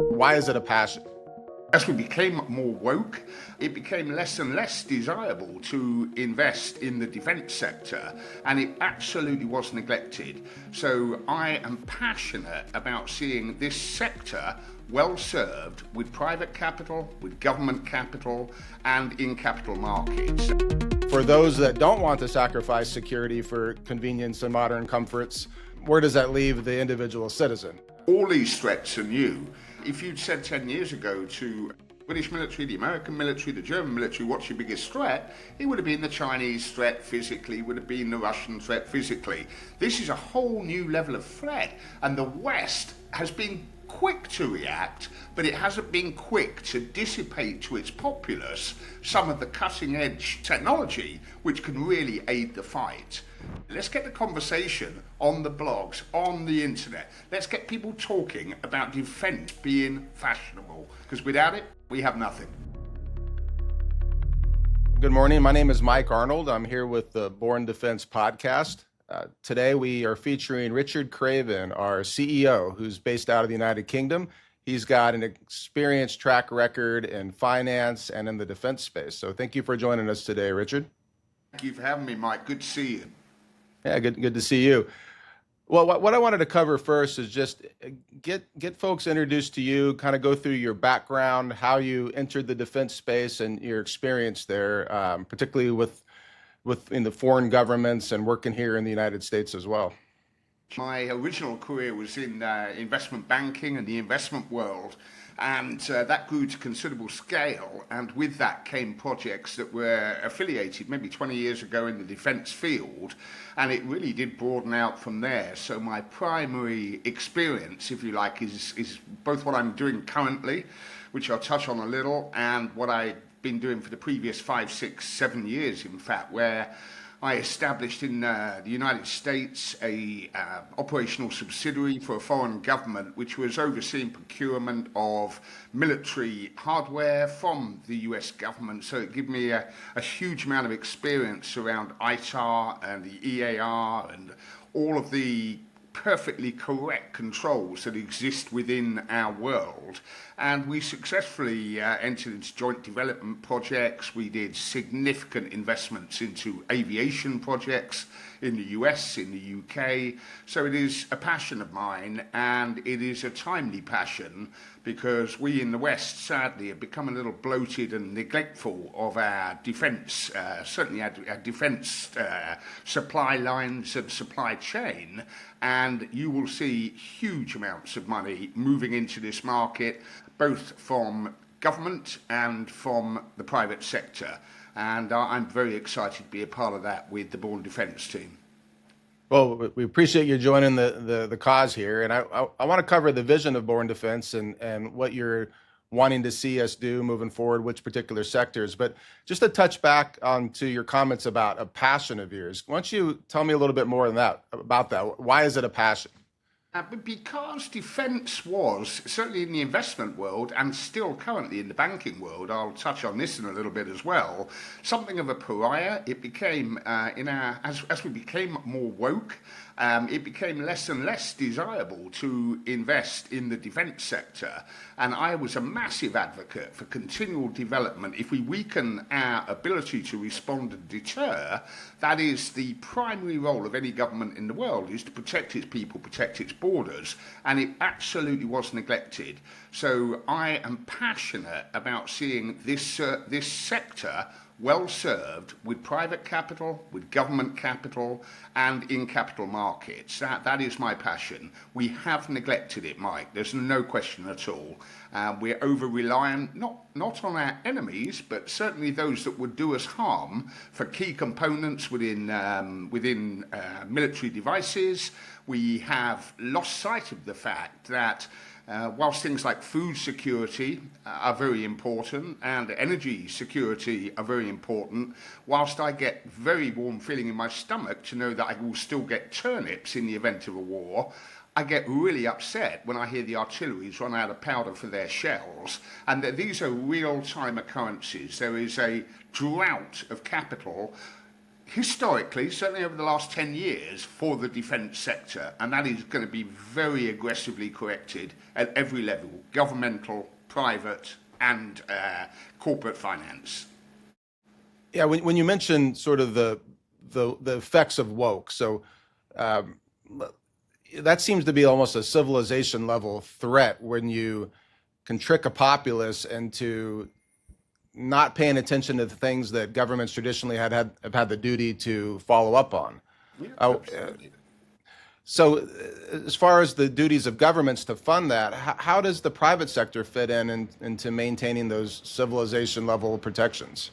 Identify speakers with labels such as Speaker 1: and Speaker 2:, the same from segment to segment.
Speaker 1: Why is it a passion?
Speaker 2: As we became more woke, it became less and less desirable to invest in the defense sector, and it absolutely was neglected. So I am passionate about seeing this sector well served with private capital, with government capital, and in capital markets.
Speaker 1: For those that don't want to sacrifice security for convenience and modern comforts, where does that leave the individual citizen?
Speaker 2: All these threats are new. If you'd said 10 years ago to the British military, the American military, the German military, what's your biggest threat? It would have been the Chinese threat physically, it would have been the Russian threat physically. This is a whole new level of threat, and the West has been quick to react, but it hasn't been quick to dissipate to its populace some of the cutting edge technology which can really aid the fight. Let's get the conversation on the blogs, on the internet. Let's get people talking about defense being fashionable, because without it, we have nothing.
Speaker 1: Good morning. My name is Mike Arnold. I'm here with the Born Defense podcast. Today we are featuring Richard Craven, our CEO, who's based out of the United Kingdom. He's got an experienced track record in finance and in the defense space. So thank you for joining us today, Richard.
Speaker 2: Thank you for having me, Mike. Good to see you.
Speaker 1: Yeah, good to see you. Well, what I wanted to cover first is just get folks introduced to you, kind of go through your background, how you entered the defense space and your experience there, particularly in the foreign governments and working here in the United States as well.
Speaker 2: My original career was in investment banking and the investment world, and that grew to considerable scale, and with that came projects that were affiliated maybe 20 years ago in the defense field, and it really did broaden out from there. So my primary experience, if you like, is both what I'm doing currently, which I'll touch on a little, and what I've been doing for the previous 5, 6, 7 years, in fact, where I established in the United States a operational subsidiary for a foreign government which was overseeing procurement of military hardware from the US government. So it gave me a huge amount of experience around ITAR and the EAR and all of the perfectly correct controls that exist within our world. And we successfully entered into joint development projects. We did significant investments into aviation projects in the US, in the UK. So it is a passion of mine, and it is a timely passion because we in the West, sadly, have become a little bloated and neglectful of our defence, certainly our defence supply lines and supply chain. And you will see huge amounts of money moving into this market, both from government and from the private sector. And I'm very excited to be a part of that with the Born Defense team.
Speaker 1: Well, we appreciate you joining the cause here. And I want to cover the vision of Born Defense and what you're wanting to see us do moving forward, which particular sectors. But just to touch back onto your comments about a passion of yours, why don't you tell me a little bit more about that? Why is it a passion?
Speaker 2: Because defence was, certainly in the investment world and still currently in the banking world, I'll touch on this in a little bit as well, something of a pariah. It became, as we became more woke, it became less and less desirable to invest in the defence sector. And I was a massive advocate for continual development. If we weaken our ability to respond and deter, that is the primary role of any government in the world, is to protect its people, protect its borders, and it absolutely was neglected. So I am passionate about seeing this sector well served with private capital, with government capital, and in capital markets. That is my passion. We have neglected it, Mike. There's no question at all. We're over-reliant, not on our enemies, but certainly those that would do us harm for key components within military devices. We have lost sight of the fact that whilst things like food security are very important and energy security are very important, whilst I get very warm feeling in my stomach to know that I will still get turnips in the event of a war, I get really upset when I hear the artillery's run out of powder for their shells, and that these are real-time occurrences. There is a drought of capital historically, certainly over the last 10 years, for the defence sector, and that is going to be very aggressively corrected at every level, governmental, private, and corporate finance.
Speaker 1: Yeah, when you mention sort of the effects of woke, so that seems to be almost a civilization level threat when you can trick a populace into not paying attention to the things that governments traditionally have had the duty to follow up on.
Speaker 2: Yeah,
Speaker 1: Uh,
Speaker 2: absolutely.
Speaker 1: so, as far as the duties of governments to fund that, how does the private sector fit into maintaining those civilization level protections?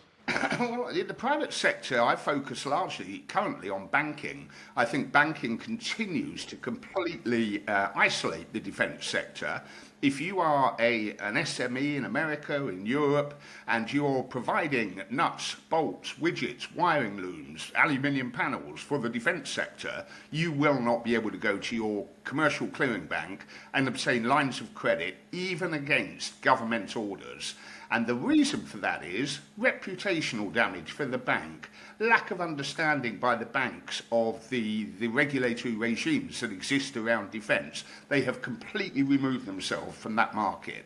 Speaker 2: Well, in the private sector, I focus largely currently on banking. I think banking continues to completely isolate the defence sector. If you are an SME in America, in Europe, and you're providing nuts, bolts, widgets, wiring looms, aluminium panels for the defence sector, you will not be able to go to your commercial clearing bank and obtain lines of credit, even against government orders. And the reason for that is reputational damage for the bank, lack of understanding by the banks of the regulatory regimes that exist around defence. They have completely removed themselves from that market,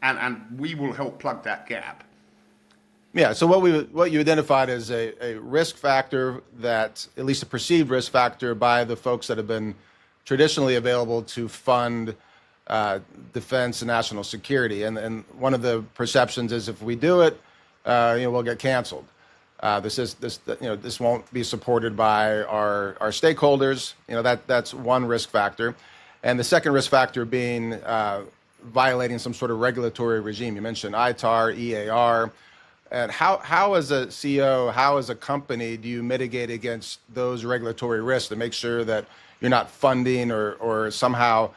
Speaker 2: and we will help plug that gap.
Speaker 1: Yeah, so what you identified as a risk factor, that at least a perceived risk factor by the folks that have been traditionally available to fund defense and national security, and one of the perceptions is if we do it, we'll get canceled. This won't be supported by our stakeholders. That's one risk factor, and the second risk factor being violating some sort of regulatory regime. You mentioned ITAR, EAR, and how as a CEO, how as a company do you mitigate against those regulatory risks to make sure that you're not funding or somehow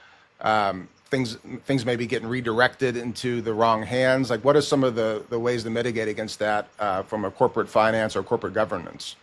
Speaker 1: things may be getting redirected into the wrong hands? Like, what are some of the ways to mitigate against that from a corporate finance or corporate governance?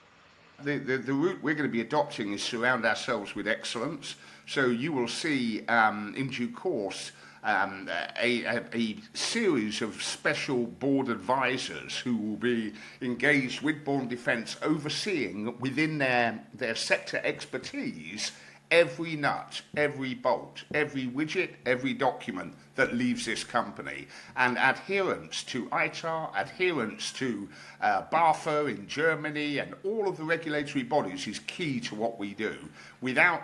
Speaker 2: The route we're going to be adopting is surround ourselves with excellence. So you will see in due course a series of special board advisors who will be engaged with Bourne Defence, overseeing within their sector expertise every nut, every bolt, every widget, every document that leaves this company. And adherence to ITAR, adherence to BAFA in Germany, and all of the regulatory bodies is key to what we do. Without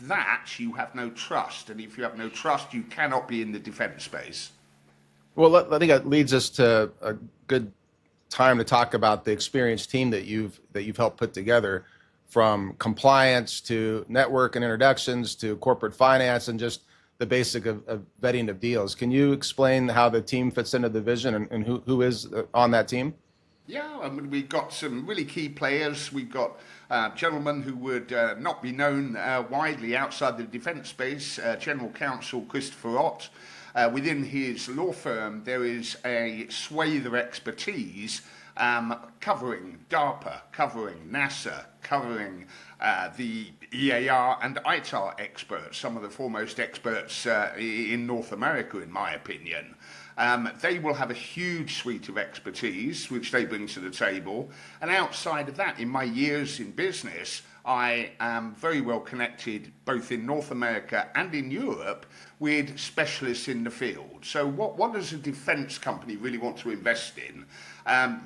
Speaker 2: that, you have no trust. And if you have no trust, you cannot be in the defense space.
Speaker 1: Well, I think that leads us to a good time to talk about the experienced team that you've helped put together, from compliance to network and introductions to corporate finance and just the basic of vetting of deals. Can you explain how the team fits into the vision and who is on that team?
Speaker 2: Yeah, I mean, we've got some really key players. We've got gentlemen who would not be known widely outside the defence space, General Counsel Christopher Ott. Within his law firm, there is a swathe of expertise covering DARPA, covering NASA, covering the EAR and ITAR experts, some of the foremost experts in North America, in my opinion. They will have a huge suite of expertise which they bring to the table. And outside of that, in my years in business, I am very well connected both in North America and in Europe with specialists in the field. So what does a defense company really want to invest in?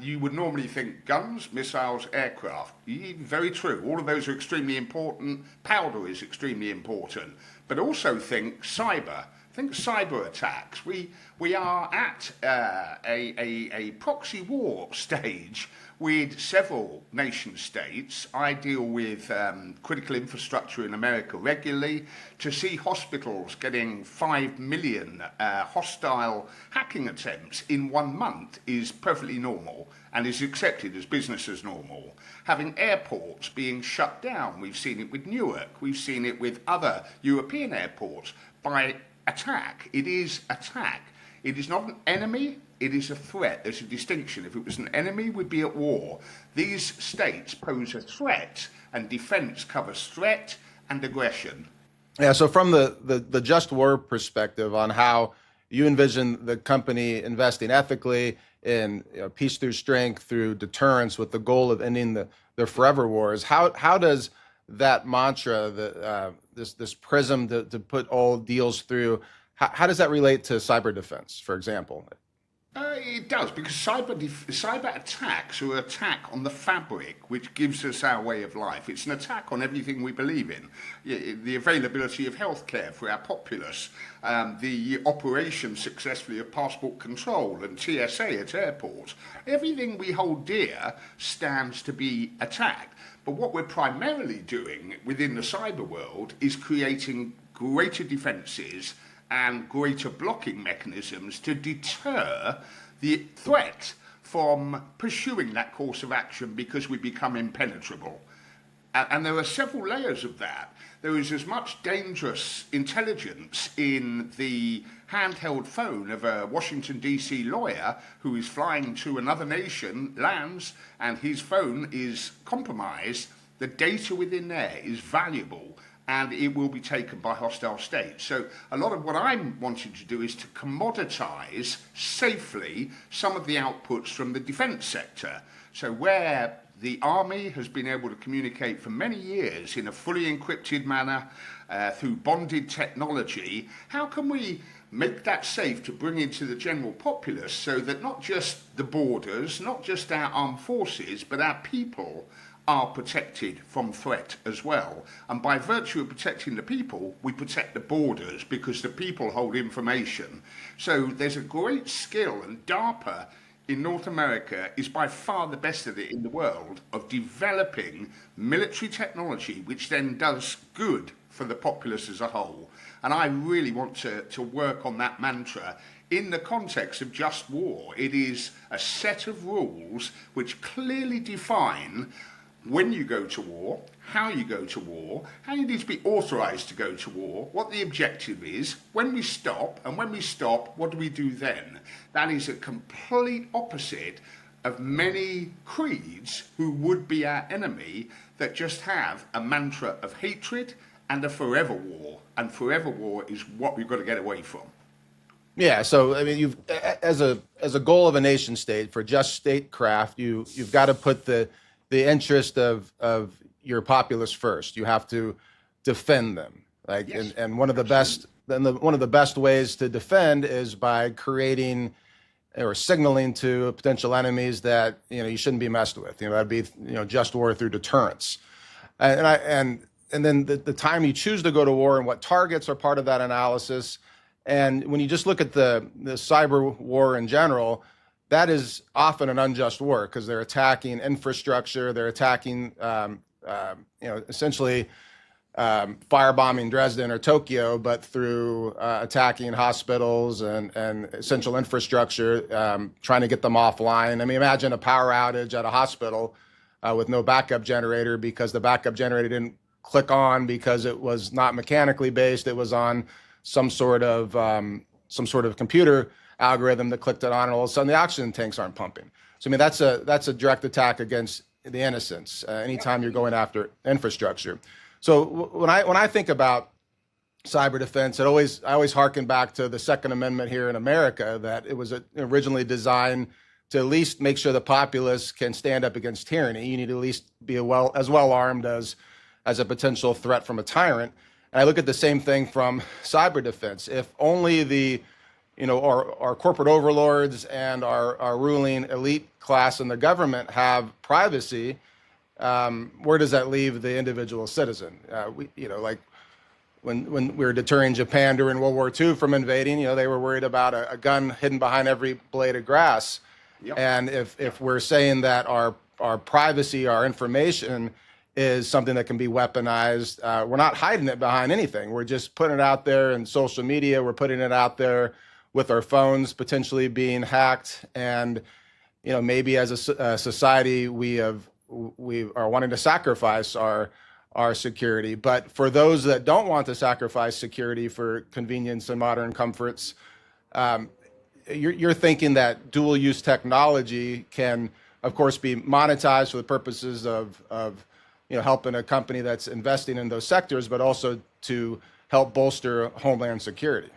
Speaker 2: You would normally think guns, missiles, aircraft. Very true. All of those are extremely important. Powder is extremely important. But also think cyber. Think cyber attacks. We are at a proxy war stage with several nation states. I deal with critical infrastructure in America regularly. To see hospitals getting 5 million hostile hacking attempts in 1 month is perfectly normal and is accepted as business as normal. Having airports being shut down, we've seen it with Newark, we've seen it with other European airports, by attack. It is attack. It is not an enemy, it is a threat. There's a distinction. If it was an enemy, we'd be at war. These states pose a threat, and defense covers threat and aggression.
Speaker 1: Yeah, so from the just war perspective on how you envision the company investing ethically in peace through strength, through deterrence, with the goal of ending the forever wars. How does that mantra, this prism to put all deals through, how does that relate to cyber defense, for example?
Speaker 2: It does, because cyber attacks are an attack on the fabric which gives us our way of life. It's an attack on everything we believe in. The availability of healthcare for our populace, the operation successfully of passport control and TSA at airports. Everything we hold dear stands to be attacked. But what we're primarily doing within the cyber world is creating greater defences and greater blocking mechanisms to deter the threat from pursuing that course of action because we become impenetrable. And there are several layers of that. There is as much dangerous intelligence in the handheld phone of a Washington, D.C. lawyer who is flying to another nation, lands, and his phone is compromised. The data within there is valuable, and it will be taken by hostile states. So a lot of what I'm wanting to do is to commoditize safely some of the outputs from the defense sector. So where the Army has been able to communicate for many years in a fully encrypted manner through bonded technology, how can we make that safe to bring into the general populace so that not just the borders, not just our armed forces, but our people are protected from threat as well. And by virtue of protecting the people, we protect the borders because the people hold information. So there's a great skill, and DARPA in North America is by far the best at it in the world, of developing military technology which then does good for the populace as a whole. And I really want to work on that mantra in the context of just war. It is a set of rules which clearly define when you go to war, how you go to war, how you need to be authorized to go to war, what the objective is, when we stop, and when we stop, what do we do then? That is a complete opposite of many creeds who would be our enemy, that just have a mantra of hatred and a forever war. And forever war is what we've got to get away from.
Speaker 1: Yeah, so I mean, you've as a goal of a nation state for just statecraft, you've got to put the interest of your populace first. You have to defend them. Like,
Speaker 2: Yes,
Speaker 1: and one of the best one of the best ways to defend is by creating or signaling to potential enemies that you shouldn't be messed with. That'd be just war through deterrence. And then the time you choose to go to war and what targets are part of that analysis. And when you just look at the cyber war in general, that is often an unjust war because they're attacking infrastructure, they're attacking, essentially firebombing Dresden or Tokyo, but through attacking hospitals and essential infrastructure, trying to get them offline. I mean, imagine a power outage at a hospital with no backup generator because the backup generator didn't click on because it was not mechanically based; it was on some sort of computer algorithm that clicked it on, and all of a sudden the oxygen tanks aren't pumping. So I mean, that's a direct attack against the innocents. Anytime you're going after infrastructure. So when I think about cyber defense, I always harken back to the Second Amendment here in America, that it was originally designed to at least make sure the populace can stand up against tyranny. You need to at least be as well armed as a potential threat from a tyrant. And I look at the same thing from cyber defense. If only our corporate overlords and our ruling elite class in the government have privacy, where does that leave the individual citizen? Like when we were deterring Japan during World War II from invading, they were worried about a gun hidden behind every blade of grass. Yep. And if we're saying that our privacy, our information is something that can be weaponized, we're not hiding it behind anything. We're just putting it out there in social media. We're putting it out there with our phones potentially being hacked, and maybe as a society we are wanting to sacrifice our security. But for those that don't want to sacrifice security for convenience and modern comforts, you're thinking that dual use technology can, of course, be monetized for the purposes of helping a company that's investing in those sectors, but also to help bolster homeland security.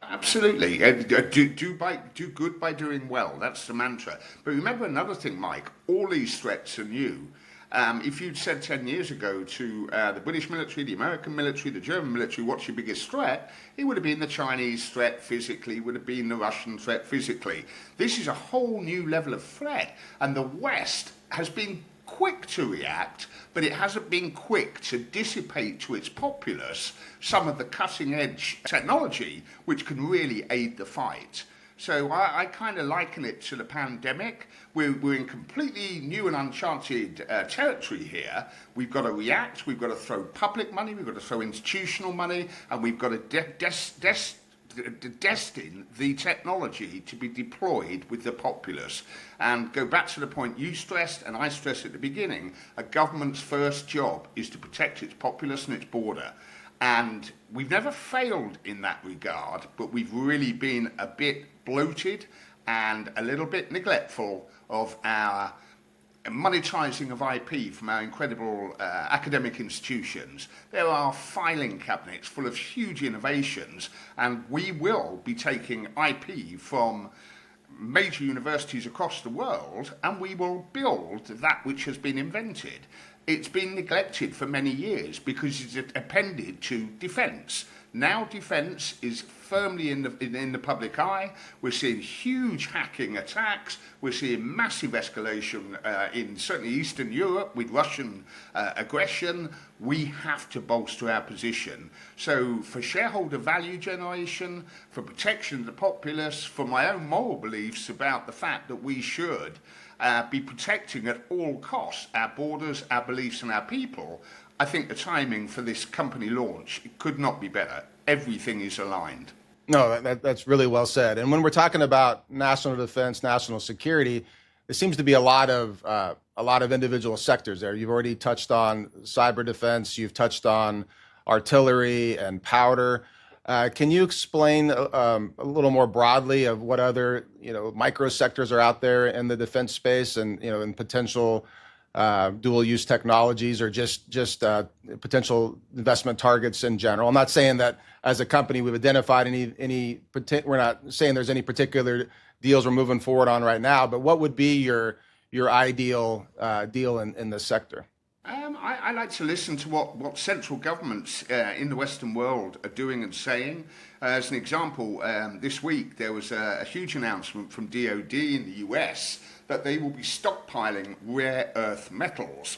Speaker 2: Absolutely. Do good by doing well. That's the mantra. But remember another thing, Mike. All these threats are new. If you'd said 10 years ago to the British military, the American military, the German military, what's your biggest threat? It would have been the Chinese threat physically, it would have been the Russian threat physically. This is a whole new level of threat. And the West has been quick to react, but it hasn't been quick to dissipate to its populace some of the cutting edge technology which can really aid the fight. So I kind of liken it to the pandemic. We're in completely new and uncharted territory here. We've got to react, we've got to throw public money, we've got to throw institutional money, and we've got to destine the technology to be deployed with the populace. And go back to the point you stressed and I stressed at the beginning, a government's first job is to protect its populace and its border. And we've never failed in that regard, but we've really been a bit bloated and a little bit neglectful of our monetizing of IP from our incredible academic institutions. There are filing cabinets full of huge innovations, and we will be taking IP from major universities across the world, and we will build that which has been invented. It's been neglected for many years because it's appended to defence. Now defence is firmly in the public eye. We're seeing huge hacking attacks. We're seeing massive escalation in certainly Eastern Europe with Russian aggression. We have to bolster our position. So for shareholder value generation, for protection of the populace, for my own moral beliefs about the fact that we should be protecting at all costs our borders, our beliefs and our people, I think the timing for this company launch could not be better. Everything is aligned.
Speaker 1: No, that's really well said. And when we're talking about national defense, national security, there seems to be a lot of individual sectors there. You've already touched on cyber defense. You've touched on artillery and powder. Can you explain a little more broadly of what other micro sectors are out there in the defense space and in potential dual use technologies or just potential investment targets in general? I'm not saying that as a company we've identified we're not saying there's any particular deals we're moving forward on right now, but what would be your ideal deal in this sector?
Speaker 2: I like to listen to what central governments in the Western world are doing and saying. As an example, this week there was a huge announcement from DoD in the US that they will be stockpiling rare earth metals.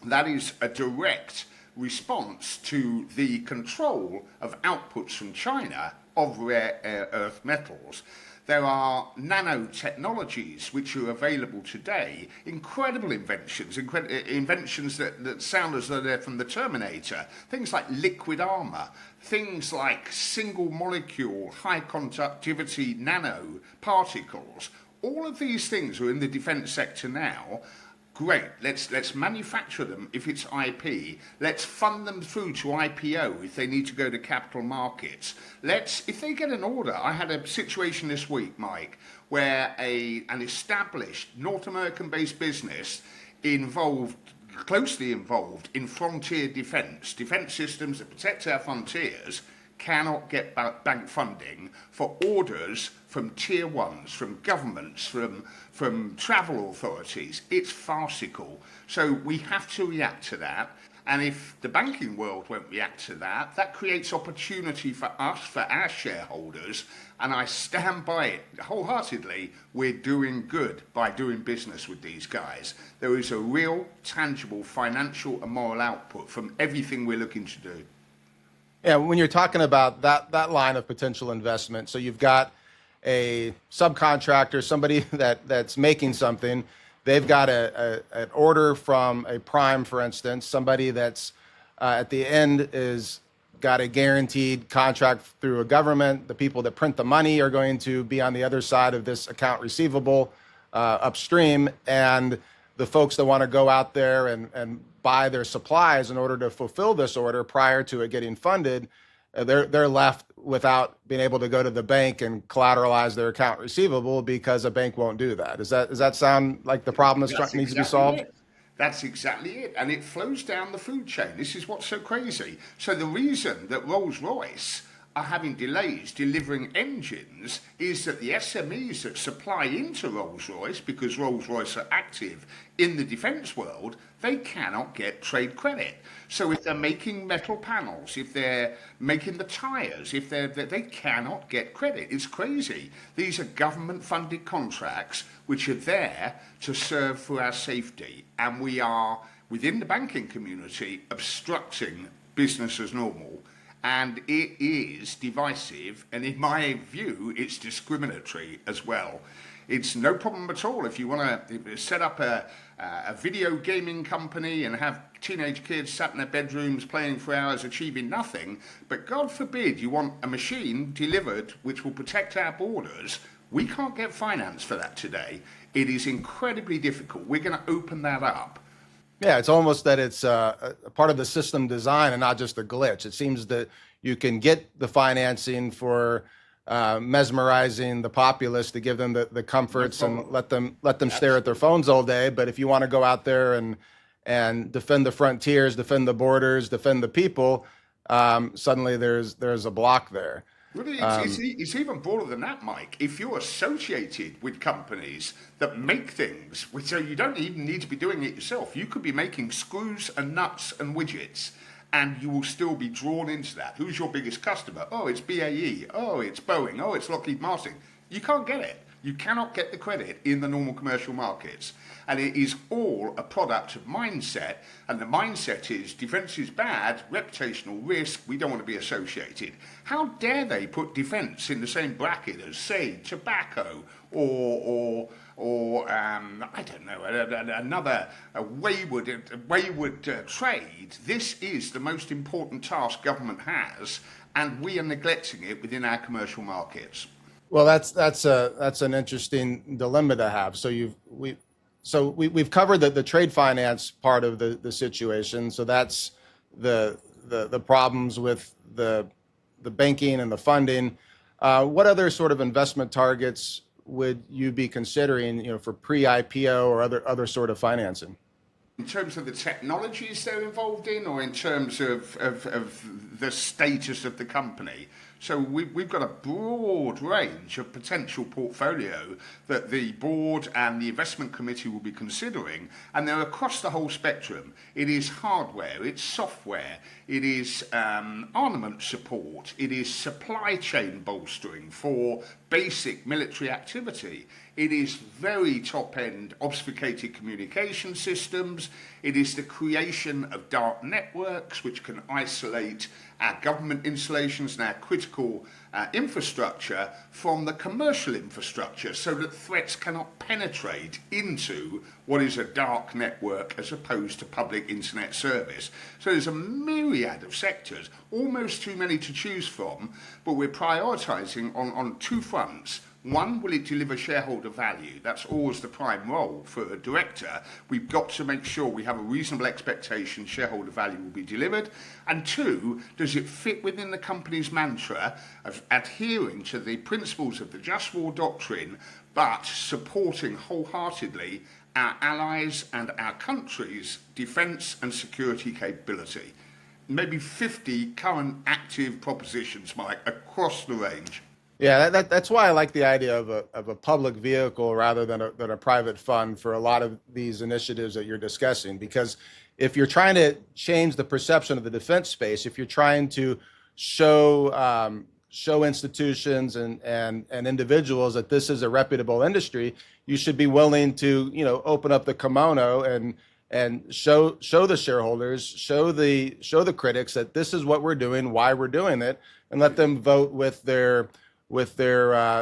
Speaker 2: That is a direct response to the control of outputs from China of rare earth metals. There are nanotechnologies which are available today, incredible inventions, inventions that sound as though they're from the Terminator, things like liquid armor, things like single molecule, high conductivity nanoparticles. All of these things are in the defense sector now. Great, let's manufacture them if it's IP. Let's fund them through to IPO if they need to go to capital markets. If they get an order, I had a situation this week, Mike, where an established North American-based business closely involved in frontier defense systems that protect our frontiers, cannot get bank funding for orders from tier ones, from governments, from travel authorities. It's farcical. So we have to react to that. And if the banking world won't react to that, that creates opportunity for us, for our shareholders. And I stand by it wholeheartedly. We're doing good by doing business with these guys. There is a real, tangible financial and moral output from everything we're looking to do.
Speaker 1: Yeah, when you're talking about that line of potential investment, so you've got a subcontractor, somebody that's making something, they've got an order from a prime, for instance, somebody that's at the end is got a guaranteed contract through a government. The people that print the money are going to be on the other side of this account receivable upstream, and the folks that want to go out there and buy their supplies in order to fulfill this order prior to it getting funded, they're left without being able to go to the bank and collateralize their account receivable because a bank won't do that. Does that sound like the problem that needs to be solved?
Speaker 2: That's exactly it. And it flows down the food chain. This is what's so crazy. So the reason that Rolls-Royce are having delays delivering engines is that the SMEs that supply into Rolls-Royce, because Rolls-Royce are active in the defence world, they cannot get trade credit. So if they're making metal panels, if they're making the tyres, they cannot get credit. It's crazy. These are government-funded contracts which are there to serve for our safety, and we are, within the banking community, obstructing business as normal. And it is divisive, and in my view, it's discriminatory as well. It's no problem at all if you want to set up a video gaming company and have teenage kids sat in their bedrooms playing for hours achieving nothing, but God forbid you want a machine delivered which will protect our borders. We can't get finance for that today. It is incredibly difficult. We're going to open that up.
Speaker 1: Yeah, it's almost that it's a part of the system design and not just a glitch. It seems that you can get the financing for mesmerizing the populace to give them the comforts and let them stare at their phones all day. But if you want to go out there and defend the frontiers, defend the borders, defend the people, suddenly there's a block there.
Speaker 2: Really, it's even broader than that, Mike. If you're associated with companies that make things, so you don't even need to be doing it yourself. You could be making screws and nuts and widgets, and you will still be drawn into that. Who's your biggest customer? Oh, it's BAE. Oh, it's Boeing. Oh, it's Lockheed Martin. You can't get it. You cannot get the credit in the normal commercial markets. And it is all a product of mindset. And the mindset is defence is bad, reputational risk, we don't want to be associated. How dare they put defence in the same bracket as, say, tobacco or I don't know, another wayward trade? This is the most important task government has, and we are neglecting it within our commercial markets.
Speaker 1: Well, that's an interesting dilemma to have. So we've covered the trade finance part of the situation. So that's the problems with the banking and the funding. What other sort of investment targets would you be considering, for pre-IPO or other sort of financing?
Speaker 2: In terms of the technologies they're involved in, or in terms of the status of the company? So we've got a broad range of potential portfolio that the board and the investment committee will be considering, and they're across the whole spectrum. It is hardware, it's software, it is armament support, it is supply chain bolstering for basic military activity. It is very top-end obfuscated communication systems. It is the creation of dark networks which can isolate our government installations and our critical infrastructure from the commercial infrastructure so that threats cannot penetrate into what is a dark network as opposed to public internet service. So there's a myriad of sectors, almost too many to choose from, but we're prioritising on two fronts. One, will it deliver shareholder value? That's always the prime role for a director. We've got to make sure we have a reasonable expectation shareholder value will be delivered. And two, does it fit within the company's mantra of adhering to the principles of the Just War Doctrine, but supporting wholeheartedly our allies and our country's defence and security capability? Maybe 50 current active propositions, Mike, across the range.
Speaker 1: Yeah, that's why I like the idea of a public vehicle rather than a private fund for a lot of these initiatives that you're discussing. Because if you're trying to change the perception of the defense space, if you're trying to show institutions and individuals that this is a reputable industry, you should be willing to open up the kimono and show the shareholders, show the critics that this is what we're doing, why we're doing it, and let them vote with their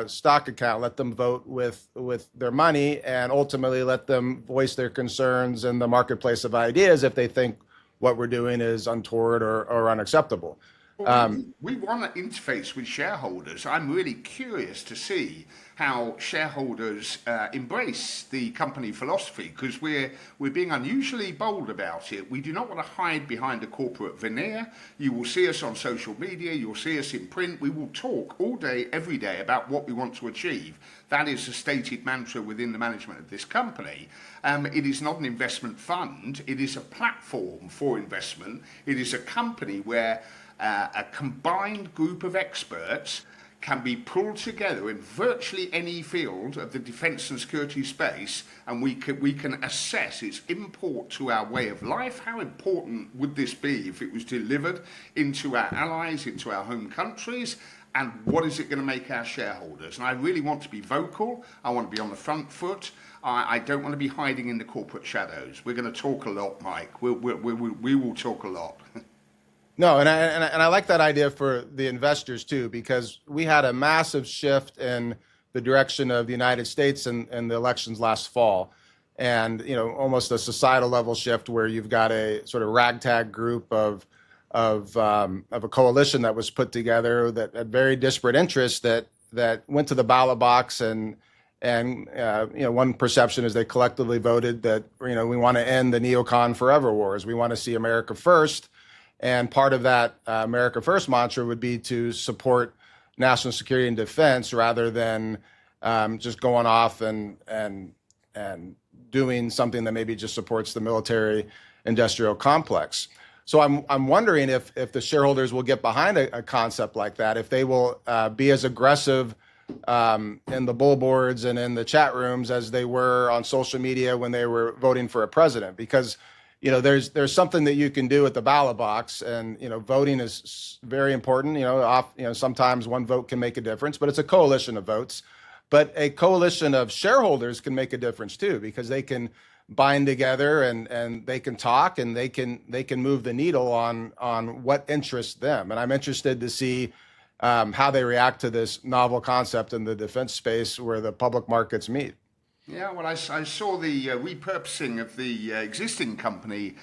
Speaker 1: stock account, let them vote with their money, and ultimately let them voice their concerns in the marketplace of ideas if they think what we're doing is untoward or unacceptable.
Speaker 2: We want to interface with shareholders. I'm really curious to see how shareholders embrace the company philosophy, because we're being unusually bold about it. We do not want to hide behind a corporate veneer. You will see us on social media, you'll see us in print. We will talk all day, every day about what we want to achieve. That is a stated mantra within the management of this company. It is not an investment fund. It is a platform for investment. It is a company where a combined group of experts can be pulled together in virtually any field of the defence and security space, and we can assess its import to our way of life. How important would this be if it was delivered into our allies, into our home countries? And what is it going to make our shareholders? And I really want to be vocal. I want to be on the front foot. I don't want to be hiding in the corporate shadows. We're going to talk a lot, Mike. We will talk a lot.
Speaker 1: No, and I like that idea for the investors too, because we had a massive shift in the direction of the United States in the elections last fall, and almost a societal level shift where you've got a sort of ragtag group of a coalition that was put together that had very disparate interests that went to the ballot box, and one perception is they collectively voted that we want to end the neocon forever wars. We want to see America first. And part of that America First mantra would be to support national security and defense rather than just going off and doing something that maybe just supports the military industrial complex. So I'm wondering if the shareholders will get behind a concept like that, if they will be as aggressive in the bull boards and in the chat rooms as they were on social media when they were voting for a president, because there's something that you can do at the ballot box, and voting is very important. Sometimes one vote can make a difference, but it's a coalition of votes. But a coalition of shareholders can make a difference too, because they can bind together and they can talk, and they can move the needle on what interests them. And I'm interested to see how they react to this novel concept in the defense space where the public markets meet.
Speaker 2: Yeah, well, I saw the repurposing of the existing company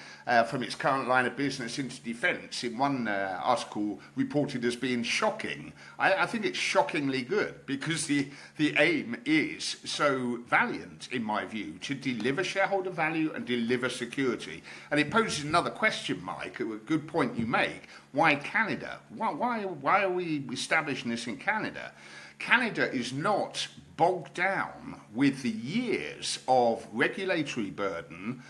Speaker 2: from its current line of business into defence in one article reported as being shocking. I think it's shockingly good, because the aim is so valiant, in my view, to deliver shareholder value and deliver security. And it poses another question, Mike, a good point you make. Why Canada? Why are we establishing this in Canada? Canada is not bogged down with the years of regulatory burden,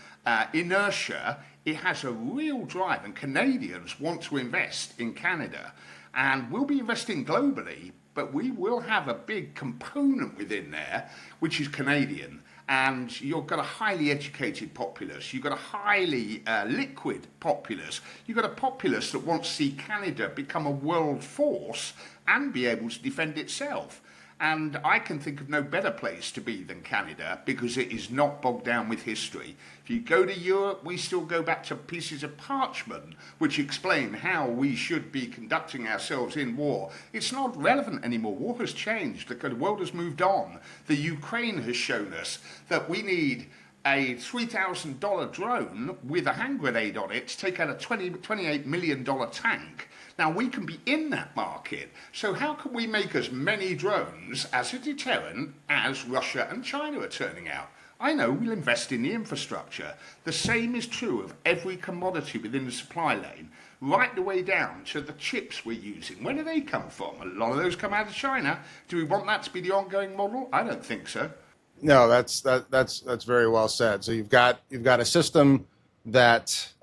Speaker 2: inertia. It has a real drive, and Canadians want to invest in Canada. And we'll be investing globally, but we will have a big component within there, which is Canadian. And you've got a highly educated populace. You've got a highly liquid populace. You've got a populace that wants to see Canada become a world force and be able to defend itself. And I can think of no better place to be than Canada, because it is not bogged down with history. If you go to Europe, we still go back to pieces of parchment which explain how we should be conducting ourselves in war. It's not relevant anymore. War has changed. The world has moved on. The Ukraine has shown us that we need a $3,000 drone with a hand grenade on it to take out a $28 million tank. Now, we can be in that market. So how can we make as many drones as a deterrent as Russia and China are turning out? I know we'll invest in the infrastructure. The same is true of every commodity within the supply lane, right the way down to the chips we're using. Where do they come from? A lot of those come out of China. Do we want that to be the ongoing model? I don't think so.
Speaker 1: No, that's very well said. So you've got a system that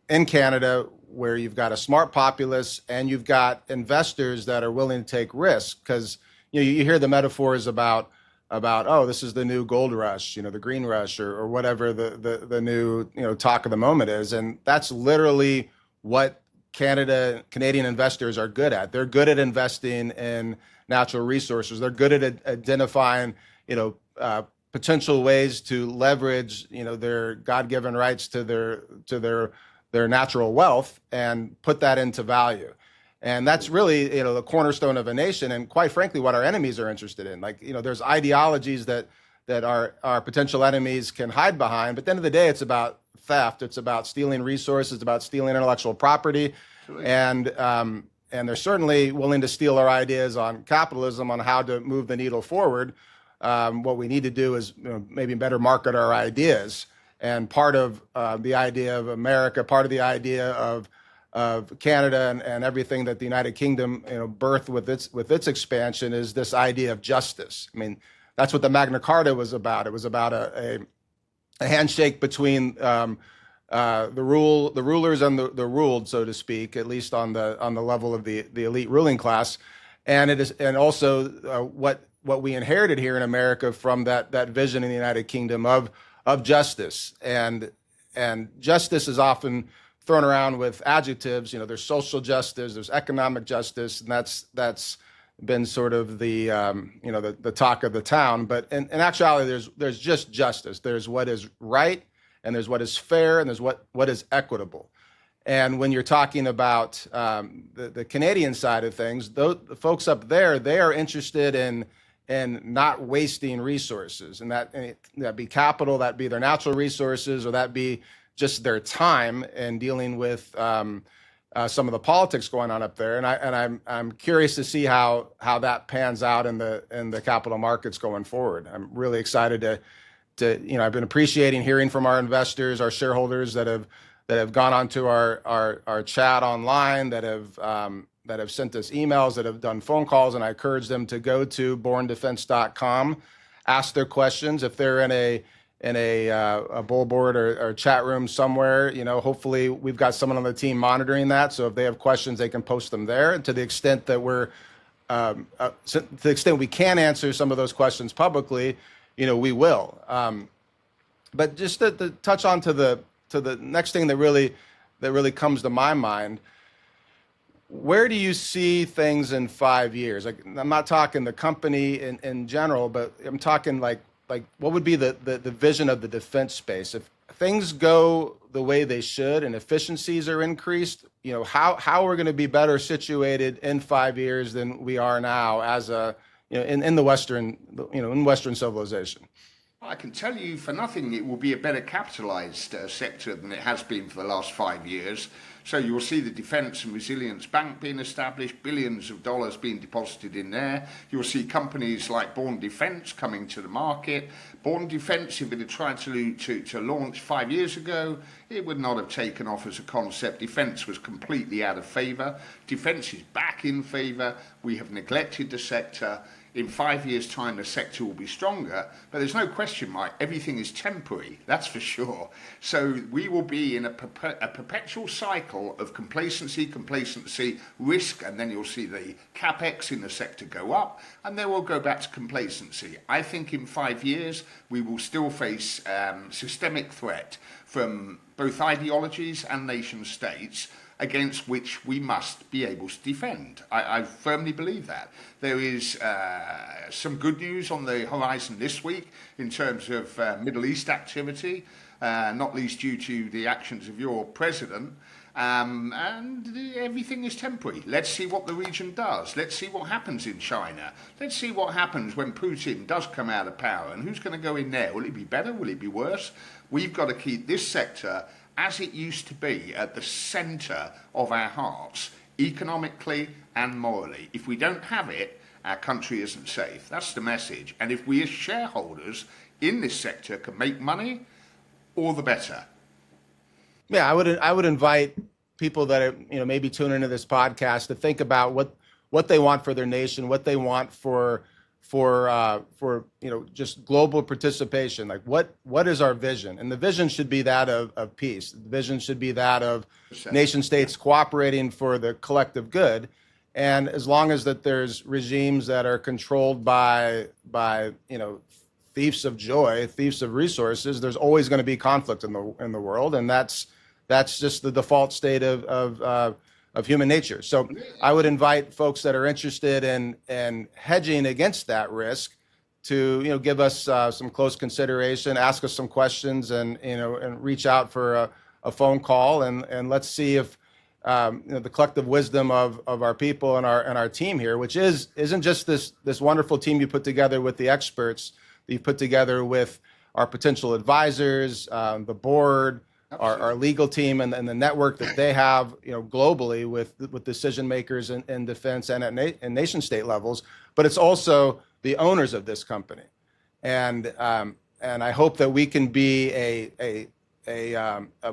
Speaker 1: in Canada, where you've got a smart populace and you've got investors that are willing to take risks, because you hear the metaphors about this is the new gold rush, the green rush, or whatever the new talk of the moment is, and that's literally what Canadian investors are good at. They're good at investing in natural resources. They're good at identifying potential ways to leverage their God-given rights to their natural wealth and put that into value. And that's really, the cornerstone of a nation, and quite frankly, what our enemies are interested in. There's ideologies that our potential enemies can hide behind, but at the end of the day, it's about theft. It's about stealing resources. It's about stealing intellectual property. Absolutely. And they're certainly willing to steal our ideas on capitalism, on how to move the needle forward. What we need to do is maybe better market our ideas. And part of the idea of America, part of the idea of Canada and everything that the United Kingdom birthed with its expansion is this idea of justice. I mean, that's what the Magna Carta was about. It was about a handshake between the rulers and the ruled, so to speak, at least on the level of the elite ruling class, and it is, and also what we inherited here in America from that vision in the United Kingdom of justice, and justice is often thrown around with adjectives. There's social justice, there's economic justice, and that's been sort of the the talk of the town. But in actuality, there's just justice. There's what is right, and there's what is fair, and there's what is equitable. And when you're talking about the Canadian side of things, the folks up there, they are interested in not wasting resources, and that be capital, that be their natural resources, or that be just their time in dealing with some of the politics going on up there. And I'm curious to see how that pans out in the capital markets going forward. I'm really excited to I've been appreciating hearing from our investors, our shareholders that have gone onto our chat online, that have sent us emails, that have done phone calls, and I encourage them to go to borndefense.com, ask their questions. If they're in a bullboard or chat room somewhere, hopefully we've got someone on the team monitoring that. So if they have questions, they can post them there. And to the extent that we can answer some of those questions publicly, we will. But just to touch on to the next thing that really comes to my mind, where do you see things in 5 years? Like, I'm not talking the company in general, but I'm talking like what would be the vision of the defense space if things go the way they should and efficiencies are increased? How we're going to be better situated in 5 years than we are now as in the Western in Western civilization.
Speaker 2: I can tell you for nothing, it will be a better capitalized sector than it has been for the last 5 years. So you will see the Defense and Resilience Bank being established, billions of dollars being deposited in there. You will see companies like Born Defense coming to the market. Born Defense, if it had tried to launch 5 years ago, it would not have taken off as a concept. Defense was completely out of favor. Defense is back in favor. We have neglected the sector. In 5 years' time, the sector will be stronger, but there's no question, Mike, everything is temporary, that's for sure. So we will be in a perpetual cycle of complacency, risk, and then you'll see the capex in the sector go up, and then we'll go back to complacency. I think in 5 years, we will still face systemic threat from both ideologies and nation states, against which we must be able to defend. I firmly believe that. There is some good news on the horizon this week in terms of Middle East activity, not least due to the actions of your president. Everything is temporary. Let's see what the region does. Let's see what happens in China. Let's see what happens when Putin does come out of power, and who's going to go in there. Will it be better? Will it be worse? We've got to keep this sector as it used to be, at the center of our hearts, economically and morally. If we don't have it, our country isn't safe. That's the message. And if we as shareholders in this sector can make money, all the better.
Speaker 1: Yeah, I would invite people that are, maybe tuning into this podcast to think about what they want for their nation, what they want for just global participation. Like what is our vision? And the vision should be that of peace. The vision should be that of nation states cooperating for the collective good. And as long as that there's regimes that are controlled by thieves of joy, thieves of resources, there's always going to be conflict in the world, and that's just the default state of human nature. So I would invite folks that are interested in hedging against that risk to give us some close consideration, ask us some questions, and reach out for a phone call, and let's see if the collective wisdom of our people and our team here, which isn't just this wonderful team you put together with the experts that you put together with our potential advisors, the board, our legal team, and the network that they have, globally with decision makers in defense and at nation state levels. But it's also the owners of this company, and I hope that we can be a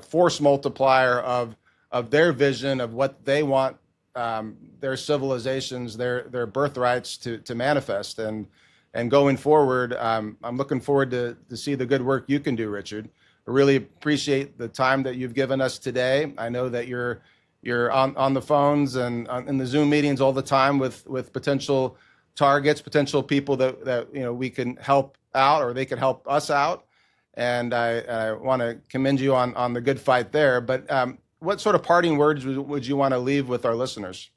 Speaker 1: force multiplier of their vision of what they want their civilizations, their birthrights to manifest. And going forward, I'm looking forward to see the good work you can do, Richard. really appreciate the time that you've given us today. I know that you're on the phones and in the Zoom meetings all the time with potential targets, potential people that we can help out or they can help us out. And I want to commend you on the good fight there. But what sort of parting words would you want to leave with our listeners?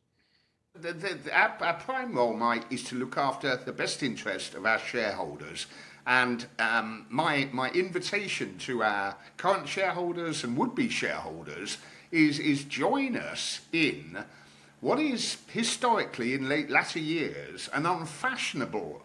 Speaker 2: Our prime role, Mike, is to look after the best interest of our shareholders. And my invitation to our current shareholders and would-be shareholders is join us in what is historically in latter years an unfashionable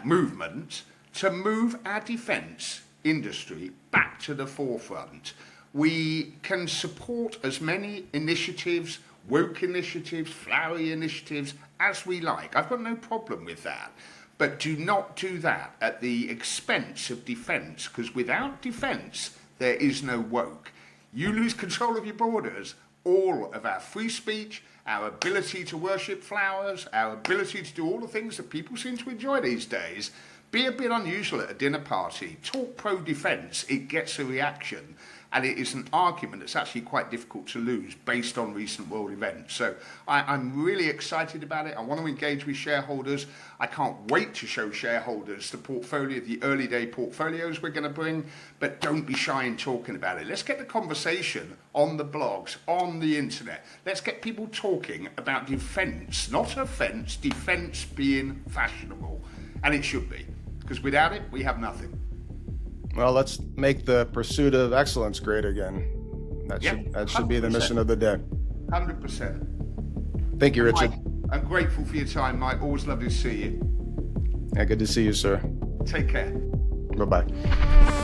Speaker 2: movement to move our defence industry back to the forefront. We can support as many initiatives, woke initiatives, flowery initiatives as we like. I've got no problem with that. But do not do that at the expense of defence, because without defence, there is no woke. You lose control of your borders, all of our free speech, our ability to worship flowers, our ability to do all the things that people seem to enjoy these days, be a bit unusual at a dinner party. Talk pro-defence, it gets a reaction. And it is an argument that's actually quite difficult to lose based on recent world events. So I'm really excited about it. I want to engage with shareholders. I can't wait to show shareholders the portfolio, the early day portfolios we're going to bring, but don't be shy in talking about it. Let's get the conversation on the blogs, on the internet. Let's get people talking about defence, not offence, defence being fashionable. And it should be, because without it, we have nothing.
Speaker 1: Well, let's make the pursuit of excellence great again. That should be the mission of the day.
Speaker 2: 100%.
Speaker 1: Thank you, Richard.
Speaker 2: Mike, I'm grateful for your time, Mike. Always lovely to see you.
Speaker 1: Yeah, good to see you, sir.
Speaker 2: Take care.
Speaker 1: Bye-bye.